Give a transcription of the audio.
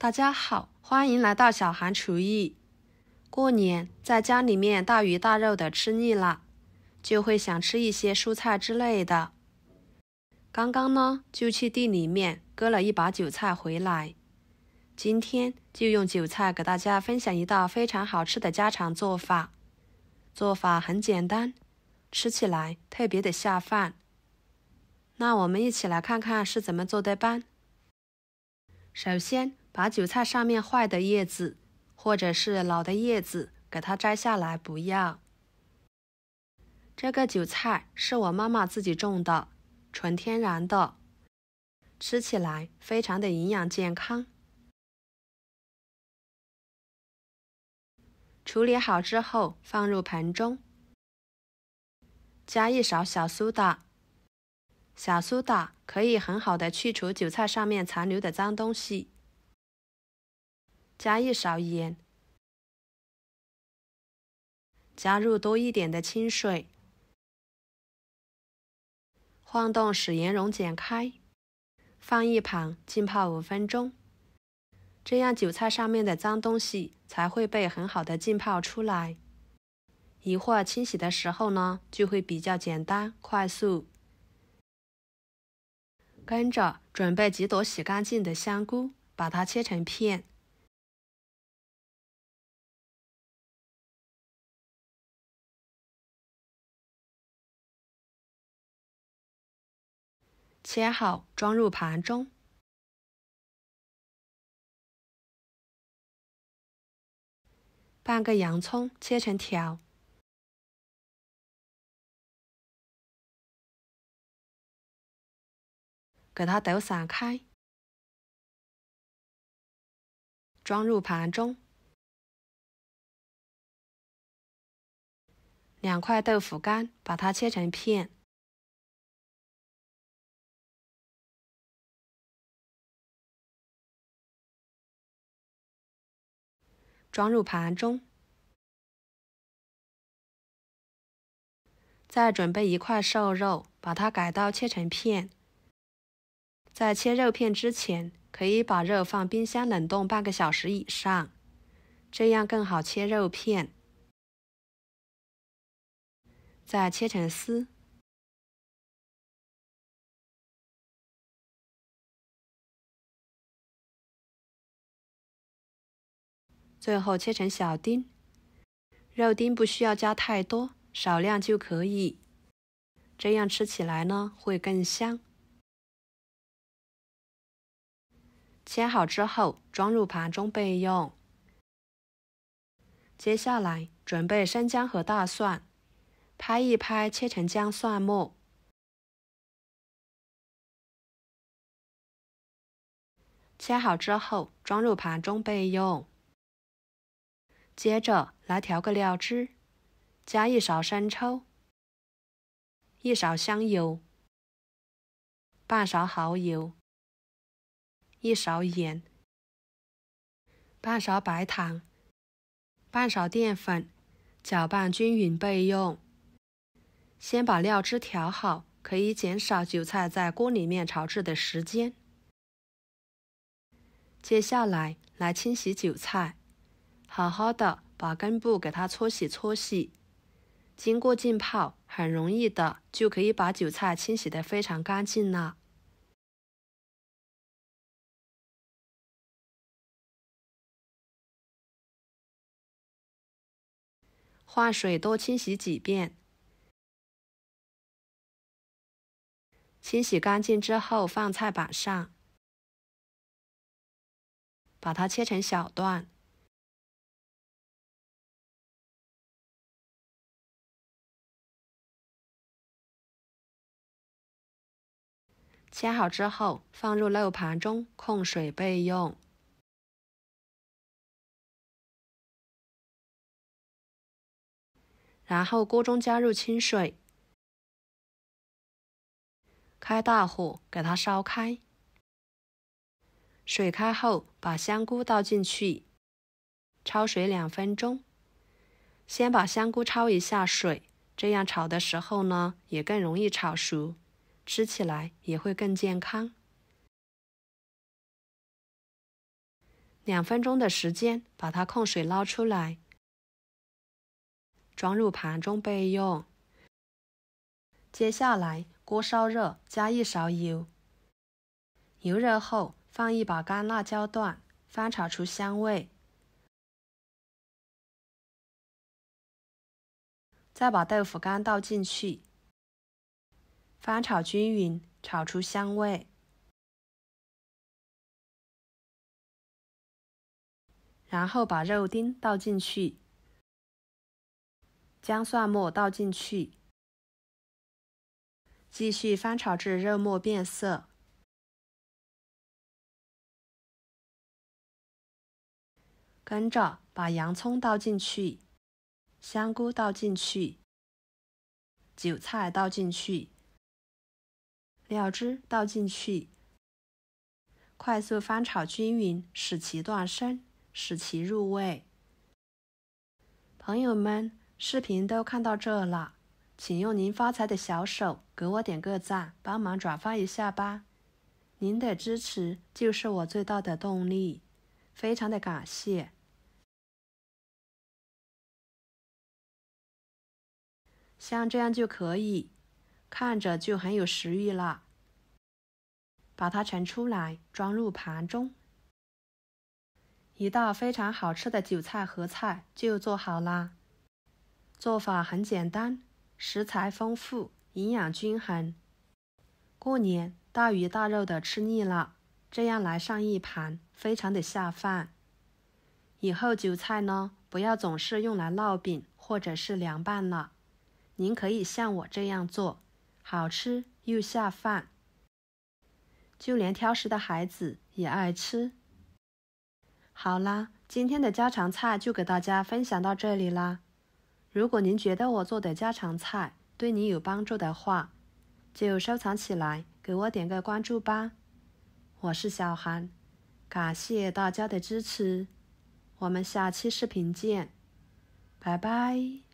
大家好，欢迎来到小韩厨艺。过年在家里面大鱼大肉的吃腻了，就会想吃一些蔬菜之类的。刚刚呢，就去地里面割了一把韭菜回来。今天就用韭菜给大家分享一道非常好吃的家常做法。做法很简单，吃起来特别的下饭。那我们一起来看看是怎么做的吧。首先，把韭菜上面坏的叶子或者是老的叶子给它摘下来，不要。这个韭菜是我妈妈自己种的，纯天然的，吃起来非常的营养健康。处理好之后放入盆中，加一勺小苏打。小苏打可以很好的去除韭菜上面残留的脏东西。加一勺盐，加入多一点的清水，晃动使盐溶解开，放一旁浸泡5分钟，这样韭菜上面的脏东西才会被很好的浸泡出来。一会儿清洗的时候呢，就会比较简单快速。跟着准备几朵洗干净的香菇，把它切成片。切好装入盘中。半个洋葱切成条，给它抖散开，装入盘中。2块豆腐干，把它切成片，装入盘中。再准备1块瘦肉，把它改刀切成片。在切肉片之前，可以把肉放冰箱冷冻半个小时以上，这样更好切肉片。再切成丝。最后切成小丁，肉丁不需要加太多，少量就可以，这样吃起来呢会更香。切好之后装入盘中备用。接下来准备生姜和大蒜，拍一拍切成姜蒜末。切好之后装入盘中备用。接着来调个料汁，加1勺生抽，1勺香油，半勺蚝油，1勺盐，半勺白糖，半勺淀粉，搅拌均匀备用。先把料汁调好，可以减少韭菜在锅里面炒制的时间。接下来清洗韭菜，好好的把根部给它搓洗搓洗。经过浸泡，很容易的就可以把韭菜清洗得非常干净了。换水多清洗几遍。清洗干净之后放菜板上，把它切成小段。切好之后放入漏盘中控水备用。然后锅中加入清水，开大火给它烧开。水开后把香菇倒进去，焯水2分钟。先把香菇焯一下水，这样炒的时候呢也更容易炒熟，吃起来也会更健康。2分钟的时间把它控水捞出来，装入盘中备用。接下来锅烧热，加1勺油，油热后放1把干辣椒段，翻炒出香味，再把豆腐干倒进去，翻炒均匀，炒出香味。然后把肉丁倒进去，姜蒜末倒进去，继续翻炒至肉末变色。跟着把洋葱倒进去，香菇倒进去，韭菜倒进去，料汁倒进去，快速翻炒均匀，使其断生，使其入味。朋友们，视频都看到这了，请用您发财的小手给我点个赞，帮忙转发一下吧。您的支持就是我最大的动力，非常的感谢。像这样就可以，看着就很有食欲了。把它盛出来，装入盘中。一道非常好吃的韭菜合菜就做好啦。做法很简单，食材丰富，营养均衡。过年大鱼大肉的吃腻了，这样来上一盘，非常的下饭。以后韭菜呢，不要总是用来烙饼或者是凉拌了，您可以像我这样做，好吃又下饭，就连挑食的孩子也爱吃。好啦，今天的家常菜就给大家分享到这里啦。如果您觉得我做的家常菜对你有帮助的话，就收藏起来，给我点个关注吧。我是小韩，感谢大家的支持，我们下期视频见，拜拜。